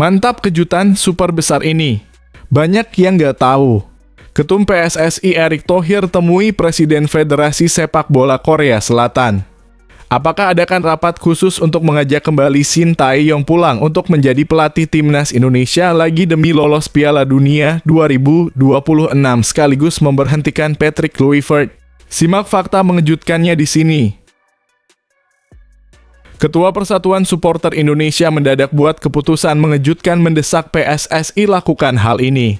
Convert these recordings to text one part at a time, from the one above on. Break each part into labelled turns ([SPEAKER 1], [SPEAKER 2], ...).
[SPEAKER 1] Mantap kejutan super besar ini. Banyak yang nggak tahu. Ketum PSSI Erick Thohir temui Presiden Federasi Sepak Bola Korea Selatan. Apakah adakan rapat khusus untuk mengajak kembali Shin Tae-yong pulang untuk menjadi pelatih timnas Indonesia lagi demi lolos Piala Dunia 2026 sekaligus memberhentikan Patrick Kluivert? Simak fakta mengejutkannya di sini. Ketua Persatuan Supporter Indonesia mendadak buat keputusan mengejutkan mendesak PSSI lakukan hal ini.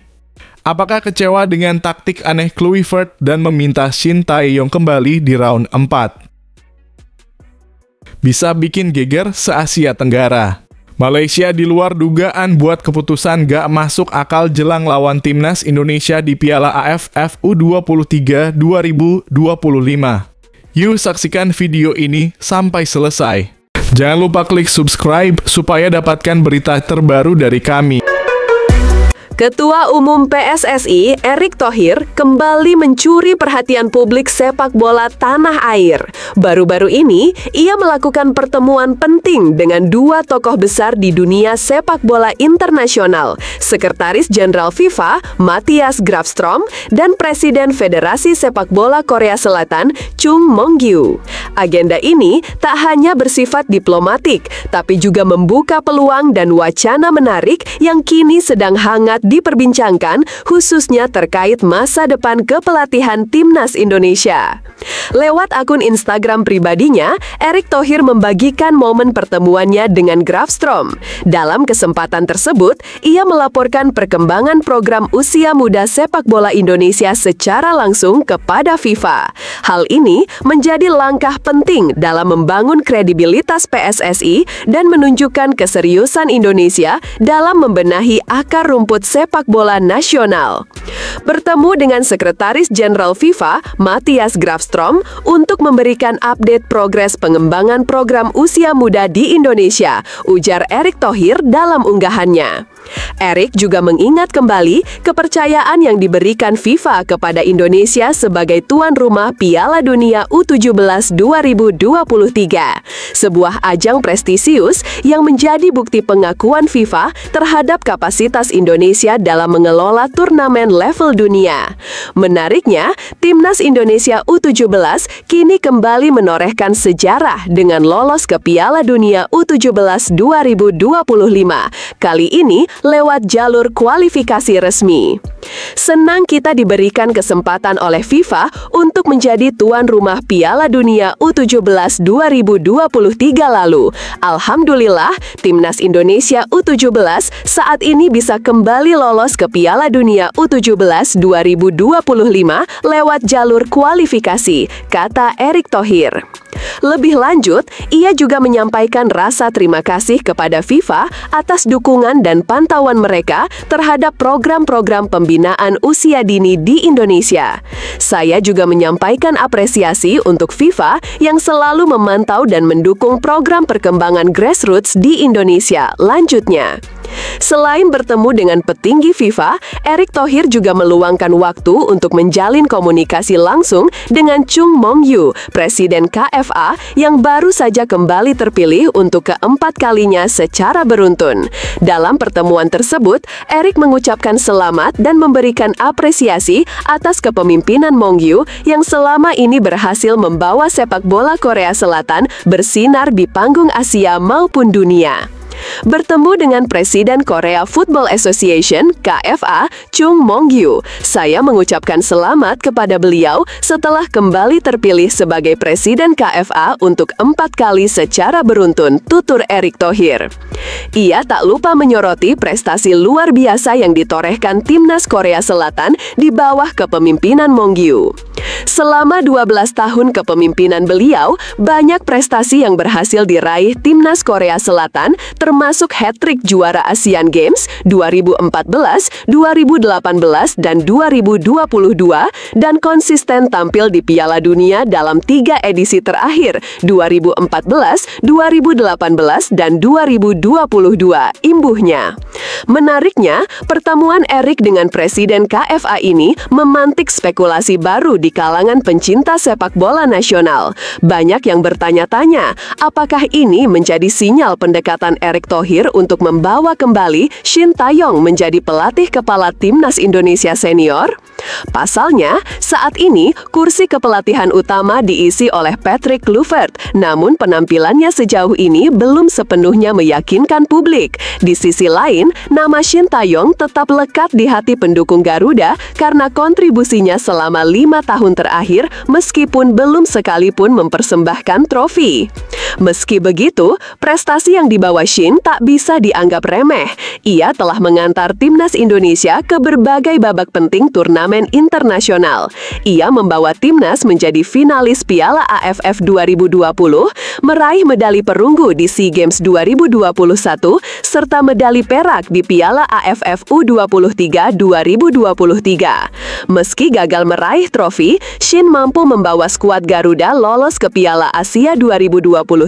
[SPEAKER 1] Apakah kecewa dengan taktik aneh Kluivert dan meminta Shin Tae-yong kembali di round 4? Bisa bikin geger se-Asia Tenggara. Malaysia di luar dugaan buat keputusan gak masuk akal jelang lawan timnas Indonesia di Piala AFF U23 2025. Yuk saksikan video ini sampai selesai. Jangan lupa klik subscribe supaya dapatkan berita terbaru dari kami.
[SPEAKER 2] Ketua Umum PSSI, Erick Thohir, kembali mencuri perhatian publik sepak bola tanah air. Baru-baru ini, ia melakukan pertemuan penting dengan dua tokoh besar di dunia sepak bola internasional, Sekretaris Jenderal FIFA, Mathias Grafström, dan Presiden Federasi Sepak Bola Korea Selatan, Chung Mong-gyu. Agenda ini tak hanya bersifat diplomatik, tapi juga membuka peluang dan wacana menarik yang kini sedang hangat diperbincangkan, khususnya terkait masa depan kepelatihan timnas Indonesia. Lewat akun Instagram pribadinya, Erick Thohir membagikan momen pertemuannya dengan Grafström. Dalam kesempatan tersebut, ia melaporkan perkembangan program usia muda sepak bola Indonesia secara langsung kepada FIFA. Hal ini menjadi langkah penting dalam membangun kredibilitas PSSI dan menunjukkan keseriusan Indonesia dalam membenahi akar rumput sepak bola nasional. Bertemu dengan Sekretaris Jenderal FIFA, Mathias Grafström, untuk memberikan update progres pengembangan program usia muda di Indonesia, ujar Erick Thohir dalam unggahannya. Erick juga mengingat kembali kepercayaan yang diberikan FIFA kepada Indonesia sebagai tuan rumah Piala Dunia U17 2023, sebuah ajang prestisius yang menjadi bukti pengakuan FIFA terhadap kapasitas Indonesia dalam mengelola turnamen level dunia. Menariknya, timnas Indonesia U17 kini kembali menorehkan sejarah dengan lolos ke Piala Dunia U17 2025, kali ini lewat jalur kualifikasi resmi. Senang kita diberikan kesempatan oleh FIFA untuk menjadi tuan rumah Piala Dunia U17 2023 lalu. Alhamdulillah, timnas Indonesia U17 saat ini bisa kembali lolos ke Piala Dunia U17 2025 lewat jalur kualifikasi, kata Erick Thohir. Lebih lanjut, ia juga menyampaikan rasa terima kasih kepada FIFA atas dukungan dan pantauan mereka terhadap program-program pembinaan usia dini di Indonesia. Saya juga menyampaikan apresiasi untuk FIFA yang selalu memantau dan mendukung program perkembangan grassroots di Indonesia, lanjutnya. Selain bertemu dengan petinggi FIFA, Erick Thohir juga meluangkan waktu untuk menjalin komunikasi langsung dengan Chung Mong-gyu, Presiden KFA yang baru saja kembali terpilih untuk keempat kalinya secara beruntun. Dalam pertemuan tersebut, Erick mengucapkan selamat dan memberikan apresiasi atas kepemimpinan Mong-gyu yang selama ini berhasil membawa sepak bola Korea Selatan bersinar di panggung Asia maupun dunia. Bertemu dengan Presiden Korea Football Association (KFA), Chung Mong-gyu, saya mengucapkan selamat kepada beliau setelah kembali terpilih sebagai Presiden KFA untuk 4 kali secara beruntun, tutur Erick Thohir. Ia tak lupa menyoroti prestasi luar biasa yang ditorehkan timnas Korea Selatan di bawah kepemimpinan Mong-gyu. Selama 12 tahun kepemimpinan beliau, banyak prestasi yang berhasil diraih timnas Korea Selatan, termasuk hat-trick juara Asian Games 2014, 2018, dan 2022, dan konsisten tampil di Piala Dunia dalam 3 edisi terakhir, 2014, 2018, dan 2022, imbuhnya. Menariknya, pertemuan Erik dengan Presiden KFA ini memantik spekulasi baru di kalangan pencinta sepak bola nasional. Banyak yang bertanya-tanya, apakah ini menjadi sinyal pendekatan Erick Thohir untuk membawa kembali Shin Tae-yong menjadi pelatih kepala Timnas Indonesia Senior? Pasalnya, saat ini kursi kepelatihan utama diisi oleh Patrick Kluivert, namun penampilannya sejauh ini belum sepenuhnya meyakinkan publik. Di sisi lain, nama Shin Tae-yong tetap lekat di hati pendukung Garuda karena kontribusinya selama 5 tahun terakhir meskipun belum sekalipun mempersembahkan trofi. Meski begitu, prestasi yang dibawa Shin tak bisa dianggap remeh. Ia telah mengantar Timnas Indonesia ke berbagai babak penting turnamen internasional. Ia membawa Timnas menjadi finalis Piala AFF 2020, meraih medali perunggu di SEA Games 2021, serta medali perak di Piala AFF U23 2023. Meski gagal meraih trofi, Shin mampu membawa skuad Garuda lolos ke Piala Asia 2023,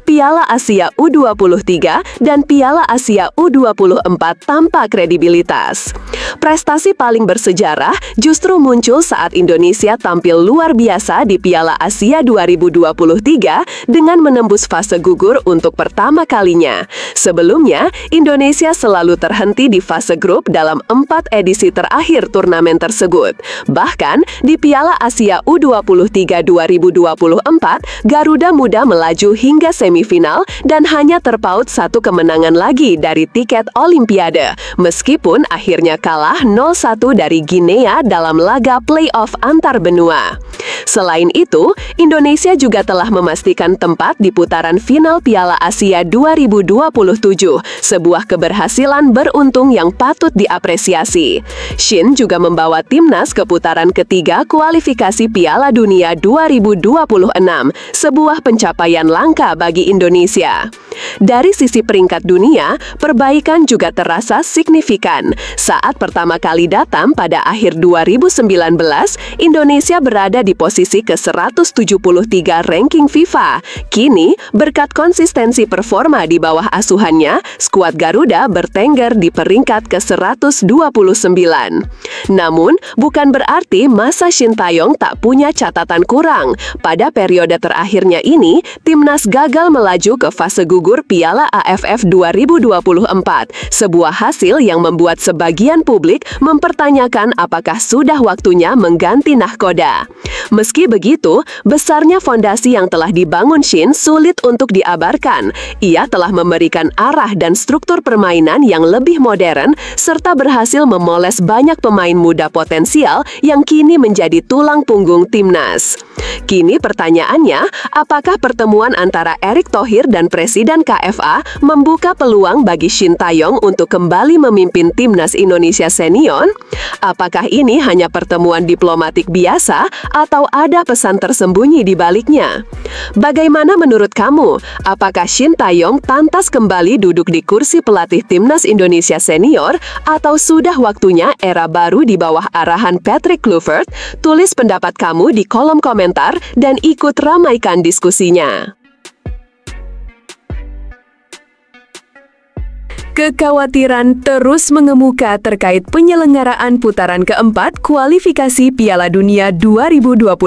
[SPEAKER 2] Piala Asia U23, dan Piala Asia U24 tanpa kredibilitas. Prestasi paling bersejarah justru muncul saat Indonesia tampil luar biasa di Piala Asia 2023 dengan menembus fase gugur untuk pertama kalinya. Sebelumnya, Indonesia selalu terhenti di fase grup dalam 4 edisi terakhir turnamen tersebut. Bahkan, di Piala Asia U23 2024, Garuda Muda melaju hingga semifinal dan hanya terpaut 1 kemenangan lagi dari tiket Olimpiade, meskipun akhirnya kalah 0-1 dari Guinea dalam laga playoff antar benua. Selain itu, Indonesia juga telah memastikan tempat di putaran final Piala Asia 2027, sebuah keberhasilan beruntung yang patut diapresiasi. Shin juga membawa Timnas ke putaran ketiga kualifikasi Piala Dunia 2026, sebuah pencapaian langka bagi Indonesia. Dari sisi peringkat dunia, perbaikan juga terasa signifikan. Saat pertama kali datang pada akhir 2019, Indonesia berada di posisi ke-173 ranking FIFA. Kini, berkat konsistensi performa di bawah asuhannya, skuad Garuda bertengger di peringkat ke-129. Namun, bukan berarti masa Shin Tae-yong tak punya catatan kurang. Pada periode terakhirnya ini, Timnas gagal melaju ke fase gugur Piala AFF 2024, sebuah hasil yang membuat sebagian publik mempertanyakan apakah sudah waktunya mengganti nahkoda. Meski begitu, besarnya fondasi yang telah dibangun Shin sulit untuk diabarkan. Ia telah memberikan arah dan struktur permainan yang lebih modern, serta berhasil memoles banyak pemain muda potensial yang kini menjadi tulang punggung Timnas. Kini pertanyaannya, apakah pertemuan antara Erick Thohir dan Presiden KFA membuka peluang bagi Shin Tae-yong untuk kembali memimpin Timnas Indonesia Senior? Apakah ini hanya pertemuan diplomatik biasa atau ada pesan tersembunyi di baliknya? Bagaimana menurut kamu? Apakah Shin Tae-yong pantas kembali duduk di kursi pelatih Timnas Indonesia Senior atau sudah waktunya era baru di bawah arahan Patrick Kluivert? Tulis pendapat kamu di kolom komentar dan ikut ramaikan diskusinya. Kekhawatiran terus mengemuka terkait penyelenggaraan putaran keempat kualifikasi Piala Dunia 2026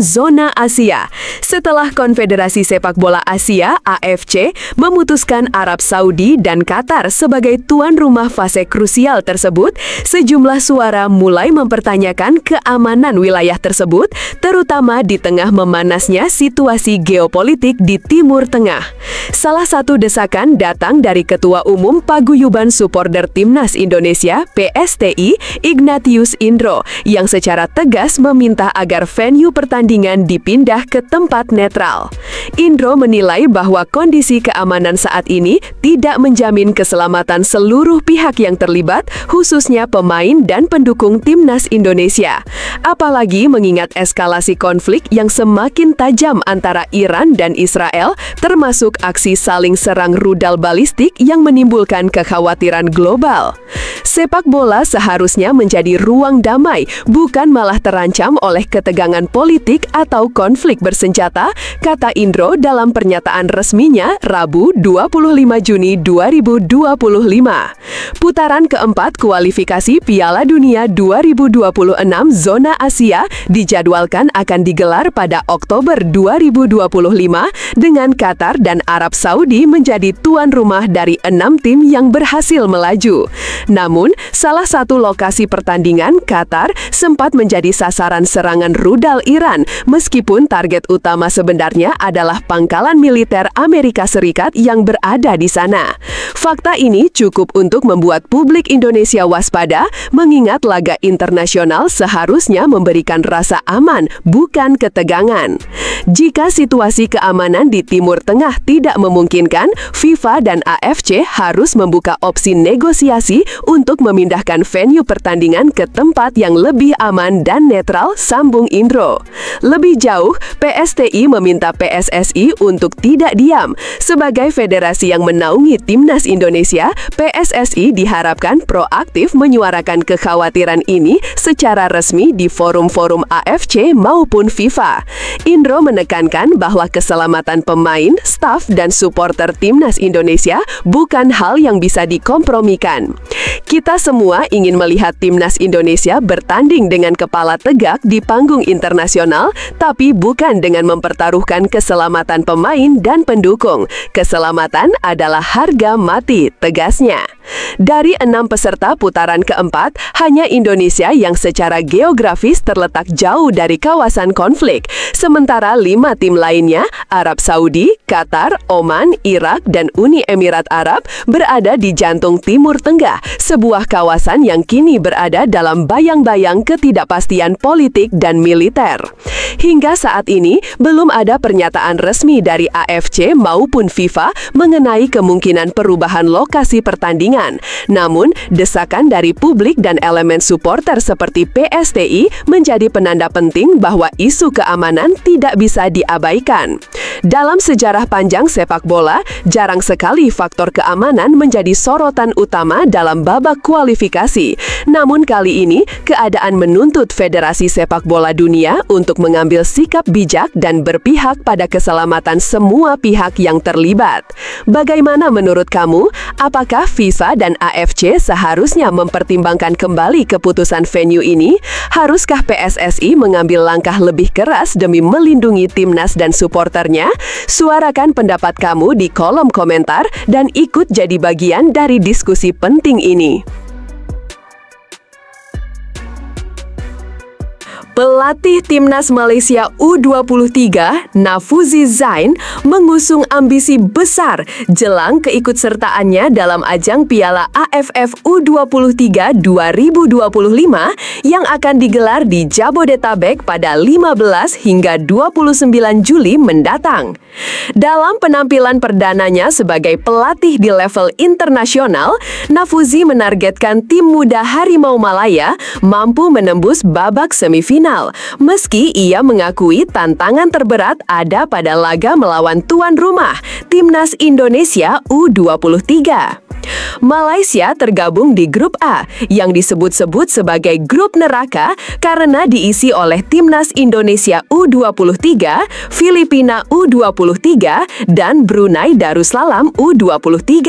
[SPEAKER 2] Zona Asia. Setelah Konfederasi Sepak Bola Asia (AFC) memutuskan Arab Saudi dan Qatar sebagai tuan rumah fase krusial tersebut, sejumlah suara mulai mempertanyakan keamanan wilayah tersebut, terutama di tengah memanasnya situasi geopolitik di Timur Tengah. Salah satu desakan datang dari Ketua Umum Paguyuban Supporter Timnas Indonesia (PSTI) Ignatius Indro, yang secara tegas meminta agar venue pertandingan dipindah ke tempat netral. Indro menilai bahwa kondisi keamanan saat ini tidak menjamin keselamatan seluruh pihak yang terlibat, khususnya pemain dan pendukung Timnas Indonesia. Apalagi mengingat eskalasi konflik yang semakin tajam antara Iran dan Israel, termasuk aksi saling serang rudal balistik yang menimbulkan kekhawatiran global. Sepak bola seharusnya menjadi ruang damai, bukan malah terancam oleh ketegangan politik atau konflik bersenjata, kata Indro dalam pernyataan resminya Rabu 25 Juni 2025. Putaran keempat kualifikasi Piala Dunia 2026 zona Asia dijadwalkan akan digelar pada Oktober 2025 dengan Qatar dan Arab Saudi menjadi tuan rumah dari 6 tim yang berhasil melaju. Namun, salah satu lokasi pertandingan, Qatar, sempat menjadi sasaran serangan rudal Iran meskipun target utama sebenarnya adalah pangkalan militer Amerika Serikat yang berada di sana. Fakta ini cukup untuk membuat publik Indonesia waspada, mengingat laga internasional seharusnya memberikan rasa aman, bukan ketegangan. Jika situasi keamanan di Timur Tengah tidak memungkinkan, FIFA dan AFC harus membuka opsi negosiasi untuk memindahkan venue pertandingan ke tempat yang lebih aman dan netral, sambung Indro. Lebih jauh, PSTI meminta PSSI untuk tidak diam. Sebagai federasi yang menaungi Timnas Indonesia, PSSI diharapkan proaktif menyuarakan kekhawatiran ini secara resmi di forum-forum AFC maupun FIFA. Indro menekankan bahwa keselamatan pemain, staf, dan supporter Timnas Indonesia bukan hal yang bisa dikompromikan. Kita semua ingin melihat Timnas Indonesia bertanding dengan kepala tegak di panggung internasional, tapi bukan dengan mempertaruhkan keselamatan pemain dan pendukung. Keselamatan adalah harga mati, tegasnya. Dari 6 peserta putaran keempat, hanya Indonesia yang secara geografis terletak jauh dari kawasan konflik. Sementara 5 tim lainnya, Arab Saudi, Qatar, Oman, Irak, dan Uni Emirat Arab, berada di jantung Timur Tengah, sebuah kawasan yang kini berada dalam bayang-bayang ketidakpastian politik dan militer. Hingga saat ini, belum ada pernyataan resmi dari AFC maupun FIFA mengenai kemungkinan perubahan lokasi pertandingan. Namun, desakan dari publik dan elemen supporter seperti PSTI menjadi penanda penting bahwa isu keamanan tidak bisa diabaikan. Dalam sejarah panjang sepak bola, jarang sekali faktor keamanan menjadi sorotan utama dalam babak kualifikasi. Namun kali ini, keadaan menuntut Federasi Sepak Bola Dunia untuk mengambil sikap bijak dan berpihak pada keselamatan semua pihak yang terlibat. Bagaimana menurut kamu? Apakah FIFA dan AFC seharusnya mempertimbangkan kembali keputusan venue ini? Haruskah PSSI mengambil langkah lebih keras demi melindungi timnas dan suporternya? Suarakan pendapat kamu di kolom komentar dan ikut jadi bagian dari diskusi penting ini. Pelatih Timnas Malaysia U23, Nafuzi Zain, mengusung ambisi besar jelang keikutsertaannya dalam ajang Piala AFF U23 2025 yang akan digelar di Jabodetabek pada 15 hingga 29 Juli mendatang. Dalam penampilan perdananya sebagai pelatih di level internasional, Nafuzi menargetkan tim muda Harimau Malaya mampu menembus babak semifinal. Meski ia mengakui tantangan terberat ada pada laga melawan tuan rumah, Timnas Indonesia U23. Malaysia tergabung di grup A yang disebut-sebut sebagai grup neraka karena diisi oleh Timnas Indonesia U23, Filipina U23, dan Brunei Darussalam U23.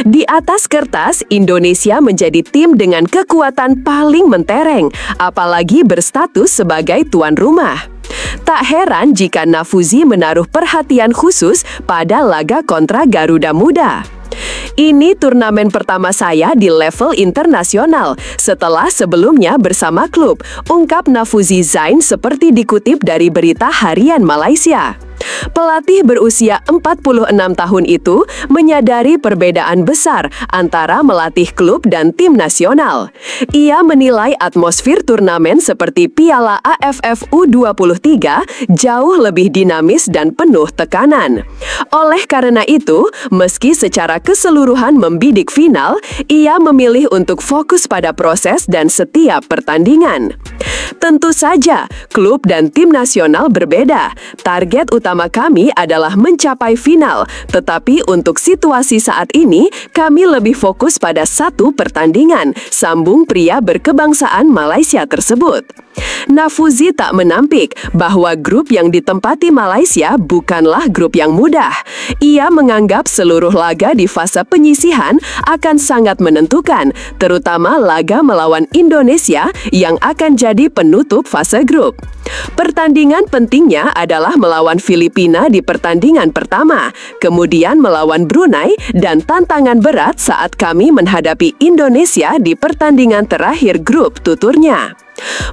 [SPEAKER 2] Di atas kertas, Indonesia menjadi tim dengan kekuatan paling mentereng, apalagi berstatus sebagai tuan rumah. Tak heran jika Nafuzi menaruh perhatian khusus pada laga kontra Garuda Muda. Ini turnamen pertama saya di level internasional setelah sebelumnya bersama klub, ungkap Nafuzi Zain seperti dikutip dari berita harian Malaysia. Pelatih berusia 46 tahun itu menyadari perbedaan besar antara melatih klub dan tim nasional. Ia menilai atmosfer turnamen seperti Piala AFF U23 jauh lebih dinamis dan penuh tekanan. Oleh karena itu, meski secara keseluruhan membidik final, ia memilih untuk fokus pada proses dan setiap pertandingan. Tentu saja, klub dan tim nasional berbeda. Target utama kami adalah mencapai final, tetapi untuk situasi saat ini, kami lebih fokus pada satu pertandingan, sambung pria berkebangsaan Malaysia tersebut. Nafuzi tak menampik bahwa grup yang ditempati Malaysia bukanlah grup yang mudah. Ia menganggap seluruh laga di fase penyisihan akan sangat menentukan, terutama laga melawan Indonesia yang akan jadi penutup fase grup. Pertandingan pentingnya adalah melawan Filipina di pertandingan pertama, kemudian melawan Brunei, dan tantangan berat saat kami menghadapi Indonesia di pertandingan terakhir grup, tuturnya.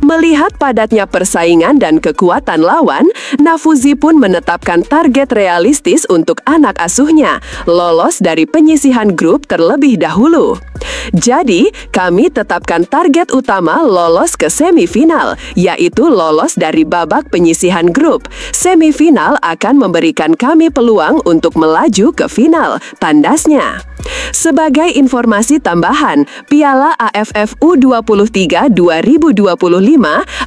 [SPEAKER 2] Melihat padatnya persaingan dan kekuatan lawan, Nafuzi pun menetapkan target realistis untuk anak asuhnya, lolos dari penyisihan grup terlebih dahulu. Jadi, kami tetapkan target utama lolos ke semifinal, yaitu lolos dari babak penyisihan grup. Semifinal akan memberikan kami peluang untuk melaju ke final, tandasnya. Sebagai informasi tambahan, Piala AFF U23 2025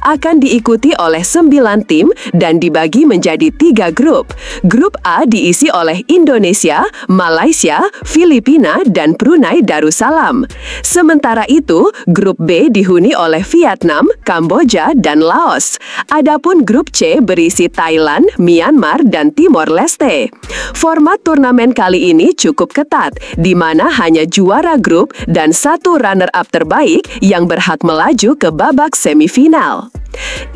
[SPEAKER 2] akan diikuti oleh 9 tim dan dibagi menjadi 3 grup. Grup A diisi oleh Indonesia, Malaysia, Filipina, dan Brunei Darussalam. Sementara itu, grup B dihuni oleh Vietnam, Kamboja, dan Laos. Adapun grup C berisi Thailand, Myanmar, dan Timor Leste. Format turnamen kali ini cukup ketat, di mana hanya juara grup dan 1 runner-up terbaik yang berhak melaju ke babak semifinal.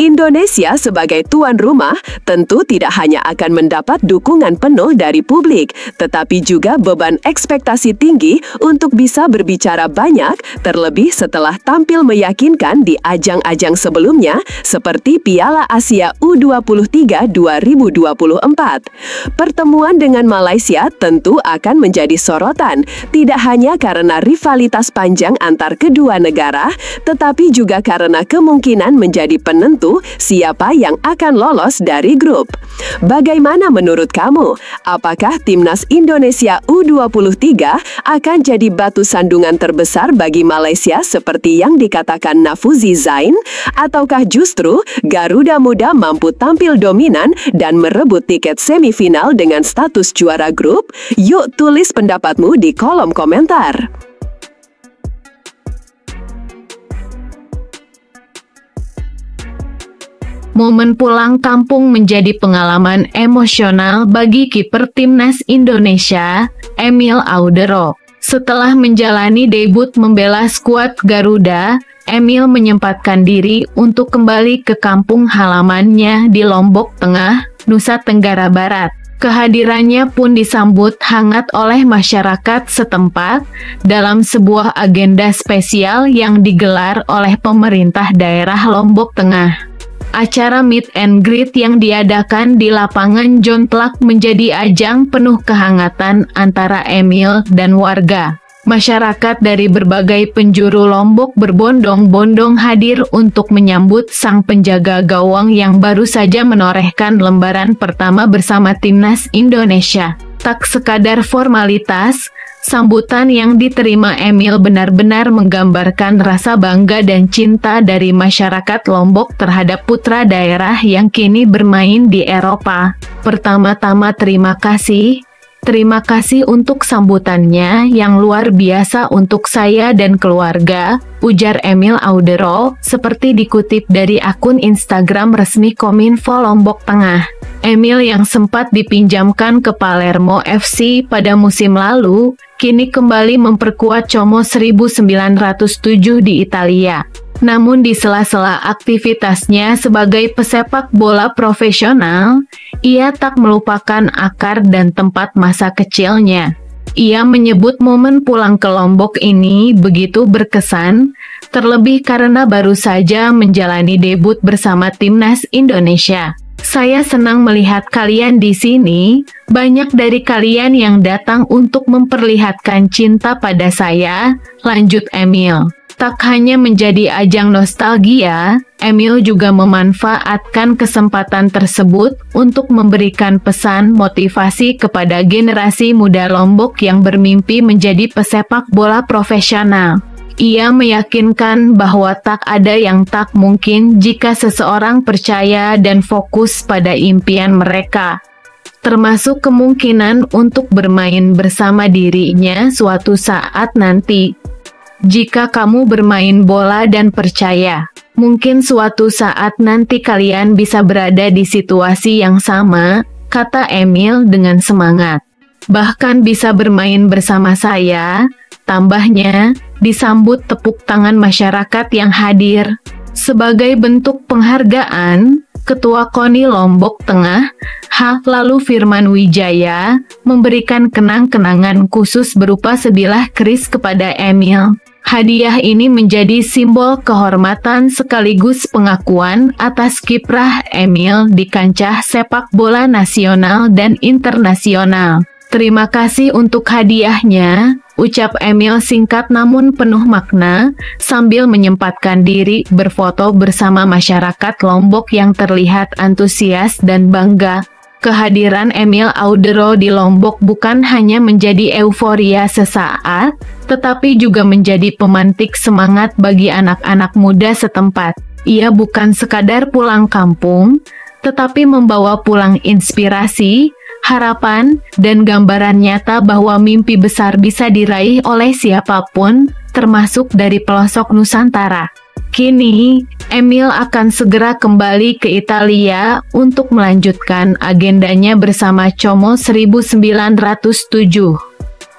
[SPEAKER 2] Indonesia sebagai tuan rumah tentu tidak hanya akan mendapat dukungan penuh dari publik, tetapi juga beban ekspektasi tinggi untuk bisa berbicara banyak, terlebih setelah tampil meyakinkan di ajang-ajang sebelumnya seperti Piala Asia U23 2024. Pertemuan dengan Malaysia tentu akan menjadi sorotan, tidak hanya karena rivalitas panjang antar kedua negara, tetapi juga karena kemungkinan menjadi penentu siapa yang akan lolos dari grup. Bagaimana menurut kamu? Apakah timnas Indonesia U23 akan jadi batu sandungan terbesar bagi Malaysia seperti yang dikatakan Nafuzi Zain? Ataukah justru Garuda Muda mampu tampil dominan dan merebut tiket semifinal dengan status juara grup? Yuk tulis pendapatmu di kolom komentar.
[SPEAKER 3] Momen pulang kampung menjadi pengalaman emosional bagi kiper timnas Indonesia, Emil Audero. Setelah menjalani debut membela skuad Garuda, Emil menyempatkan diri untuk kembali ke kampung halamannya di Lombok Tengah, Nusa Tenggara Barat. Kehadirannya pun disambut hangat oleh masyarakat setempat dalam sebuah agenda spesial yang digelar oleh pemerintah daerah Lombok Tengah. Acara meet and greet yang diadakan di lapangan Jontlak menjadi ajang penuh kehangatan antara Emil dan warga. Masyarakat dari berbagai penjuru Lombok berbondong-bondong hadir untuk menyambut sang penjaga gawang yang baru saja menorehkan lembaran pertama bersama timnas Indonesia. Tak sekadar formalitas, sambutan yang diterima Emil benar-benar menggambarkan rasa bangga dan cinta dari masyarakat Lombok terhadap putra daerah yang kini bermain di Eropa. Pertama-tama terima kasih untuk sambutannya yang luar biasa untuk saya dan keluarga, ujar Emil Audero, seperti dikutip dari akun Instagram resmi Kominfo Lombok Tengah. Emil yang sempat dipinjamkan ke Palermo FC pada musim lalu, kini kembali memperkuat Como 1907 di Italia. Namun di sela-sela aktivitasnya sebagai pesepak bola profesional, ia tak melupakan akar dan tempat masa kecilnya. Ia menyebut momen pulang ke Lombok ini begitu berkesan, terlebih karena baru saja menjalani debut bersama timnas Indonesia. Saya senang melihat kalian di sini, banyak dari kalian yang datang untuk memperlihatkan cinta pada saya, lanjut Emil. Tak hanya menjadi ajang nostalgia, Emil juga memanfaatkan kesempatan tersebut untuk memberikan pesan motivasi kepada generasi muda Lombok yang bermimpi menjadi pesepak bola profesional. Ia meyakinkan bahwa tak ada yang tak mungkin jika seseorang percaya dan fokus pada impian mereka, termasuk kemungkinan untuk bermain bersama dirinya suatu saat nanti. Jika kamu bermain bola dan percaya, Mungkin suatu saat nanti kalian bisa berada di situasi yang sama, kata Emil dengan semangat. Bahkan bisa bermain bersama saya, tambahnya, disambut tepuk tangan masyarakat yang hadir. Sebagai bentuk penghargaan, Ketua KONI Lombok Tengah, lalu Firman Wijaya, memberikan kenang-kenangan khusus berupa sebilah keris kepada Emil. Hadiah ini menjadi simbol kehormatan sekaligus pengakuan atas kiprah Emil di kancah sepak bola nasional dan internasional. Terima kasih untuk hadiahnya, ucap Emil singkat namun penuh makna, sambil menyempatkan diri berfoto bersama masyarakat Lombok yang terlihat antusias dan bangga. Kehadiran Emil Audero di Lombok bukan hanya menjadi euforia sesaat, tetapi juga menjadi pemantik semangat bagi anak-anak muda setempat. Ia bukan sekadar pulang kampung, tetapi membawa pulang inspirasi, harapan, dan gambaran nyata bahwa mimpi besar bisa diraih oleh siapapun, termasuk dari pelosok Nusantara. Kini, Emil akan segera kembali ke Italia untuk melanjutkan agendanya bersama Como 1907.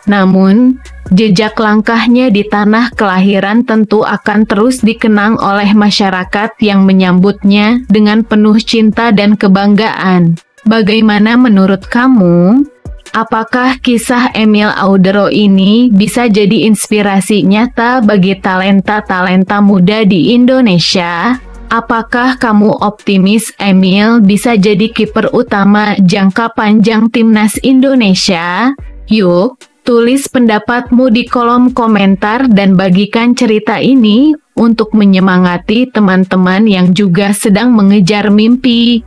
[SPEAKER 3] Namun, jejak langkahnya di tanah kelahiran tentu akan terus dikenang oleh masyarakat yang menyambutnya dengan penuh cinta dan kebanggaan. Bagaimana menurut kamu? Apakah kisah Emil Audero ini bisa jadi inspirasi nyata bagi talenta-talenta muda di Indonesia? Apakah kamu optimis Emil bisa jadi kiper utama jangka panjang timnas Indonesia? Yuk, tulis pendapatmu di kolom komentar dan bagikan cerita ini untuk menyemangati teman-teman yang juga sedang mengejar mimpi.